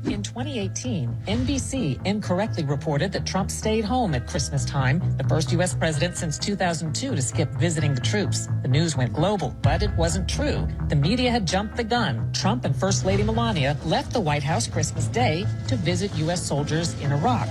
In 2018, NBC incorrectly reported that Trump stayed home at Christmas time, the first U.S. president since 2002 to skip visiting the troops. The news went global, but it wasn't true. The media had jumped the gun. Trump and First Lady Melania left the White House Christmas Day to visit U.S. soldiers in Iraq.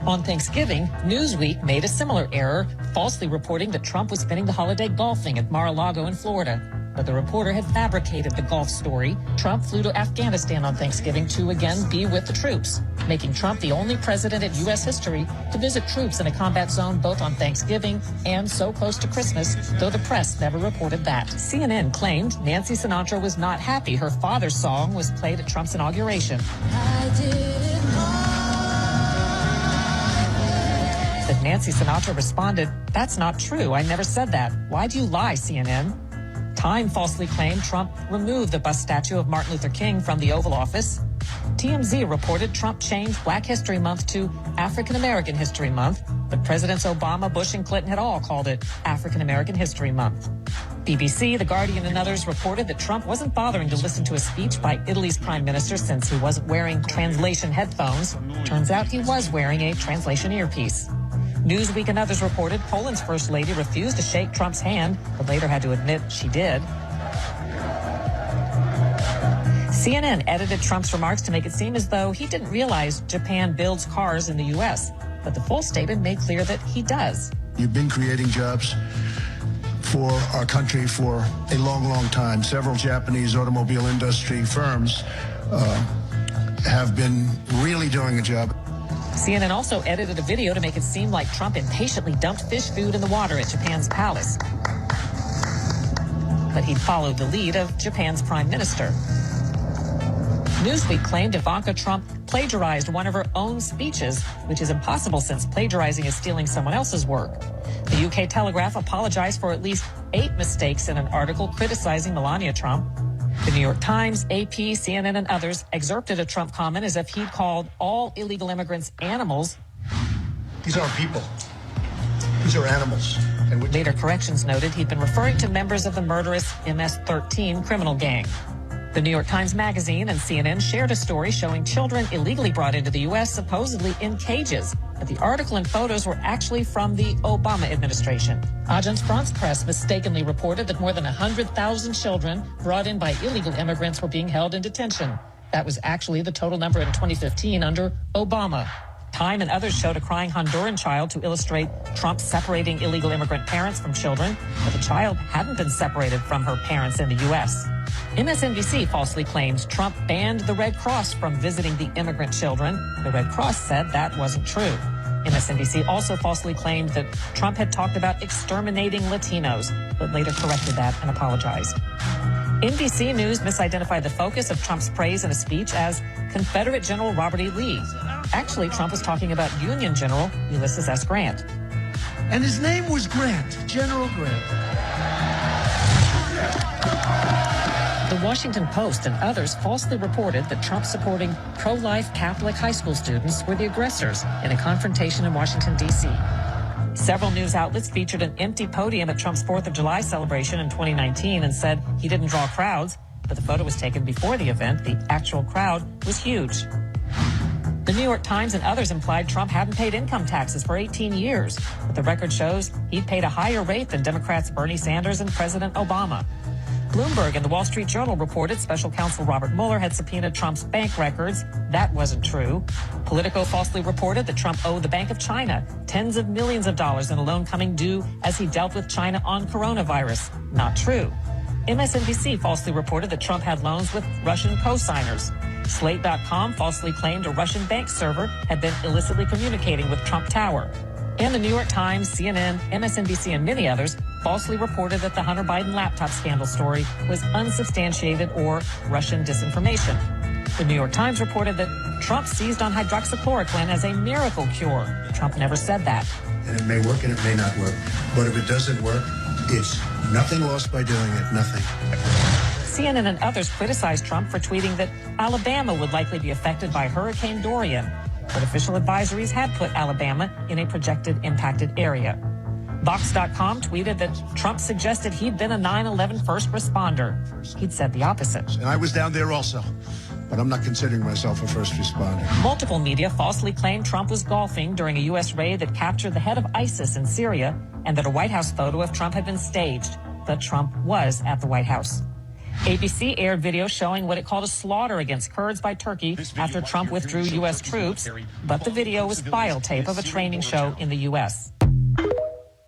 On Thanksgiving, Newsweek made a similar error, falsely reporting that Trump was spending the holiday golfing at Mar-a-Lago in Florida. But the reporter had fabricated the golf story. Trump flew to Afghanistan on Thanksgiving to again be with the troops, making Trump the only president in U.S. history to visit troops in a combat zone both on Thanksgiving and so close to Christmas, though the press never reported that. CNN claimed Nancy Sinatra was not happy her father's song was played at Trump's inauguration. But Nancy Sinatra responded, "That's not true. I never said that. Why do you lie, CNN?" Time falsely claimed Trump removed the bust statue of Martin Luther King from the Oval Office. TMZ reported Trump changed Black History Month to African American History Month, but Presidents Obama, Bush, and Clinton had all called it African American History Month. BBC, The Guardian, and others reported that Trump wasn't bothering to listen to a speech by Italy's prime minister since he wasn't wearing translation headphones. Turns out he was wearing a translation earpiece. Newsweek and others reported Poland's first lady refused to shake Trump's hand, but later had to admit she did. CNN edited Trump's remarks to make it seem as though he didn't realize Japan builds cars in the U.S., but the full statement made clear that he does. You've been creating jobs for our country for a long, long time. Several Japanese automobile industry firms have been really doing a job. CNN also edited a video to make it seem like Trump impatiently dumped fish food in the water at Japan's palace. But he followed the lead of Japan's prime minister. Newsweek claimed Ivanka Trump plagiarized one of her own speeches, which is impossible since plagiarizing is stealing someone else's work. The UK Telegraph apologized for at least 8 mistakes in an article criticizing Melania Trump. The New York Times, AP, CNN, and others excerpted a Trump comment as if he'd called all illegal immigrants animals. These aren't people. These are animals. Later corrections noted he'd been referring to members of the murderous MS-13 criminal gang. The New York Times Magazine and CNN shared a story showing children illegally brought into the U.S. supposedly in cages, but the article and photos were actually from the Obama administration. Agence France-Presse mistakenly reported that more than 100,000 children brought in by illegal immigrants were being held in detention. That was actually the total number in 2015 under Obama. Time and others showed a crying Honduran child to illustrate Trump separating illegal immigrant parents from children, but the child hadn't been separated from her parents in the U.S. MSNBC falsely claimed Trump banned the Red Cross from visiting the immigrant children. The Red Cross said that wasn't true. MSNBC also falsely claimed that Trump had talked about exterminating Latinos, but later corrected that and apologized. NBC News misidentified the focus of Trump's praise in a speech as Confederate General Robert E. Lee. Actually, Trump was talking about Union General Ulysses S. Grant. And his name was Grant, General Grant. The Washington Post and others falsely reported that Trump supporting pro-life Catholic high school students were the aggressors in a confrontation in Washington, D.C. Several news outlets featured an empty podium at Trump's 4th of July celebration in 2019 and said he didn't draw crowds, but the photo was taken before the event. The actual crowd was huge. The New York Times and others implied Trump hadn't paid income taxes for 18 years, but the record shows he'd paid a higher rate than Democrats Bernie Sanders and President Obama. Bloomberg and the Wall Street Journal reported special counsel Robert Mueller had subpoenaed Trump's bank records. That wasn't true. Politico falsely reported that Trump owed the Bank of China tens of millions of dollars in a loan coming due as he dealt with China on coronavirus. Not true. MSNBC falsely reported that Trump had loans with Russian co-signers. Slate.com falsely claimed a Russian bank server had been illicitly communicating with Trump Tower. And the New York Times, CNN, MSNBC, and many others falsely reported that the Hunter Biden laptop scandal story was unsubstantiated or Russian disinformation. The New York Times reported that Trump seized on hydroxychloroquine as a miracle cure. Trump never said that. And it may work and it may not work. But if it doesn't work, it's nothing lost by doing it, nothing. CNN and others criticized Trump for tweeting that Alabama would likely be affected by Hurricane Dorian, but official advisories had put Alabama in a projected impacted area. Vox.com tweeted that Trump suggested he'd been a 9/11 first responder. He'd said the opposite. And I was down there also. but I'm not considering myself a first responder. Multiple media falsely claimed Trump was golfing during a U.S. raid that captured the head of ISIS in Syria and that a White House photo of Trump had been staged. But Trump was at the White House. ABC aired video showing what it called a slaughter against Kurds by Turkey after Trump withdrew U.S. troops, but the video was file tape of a training show in the U.S.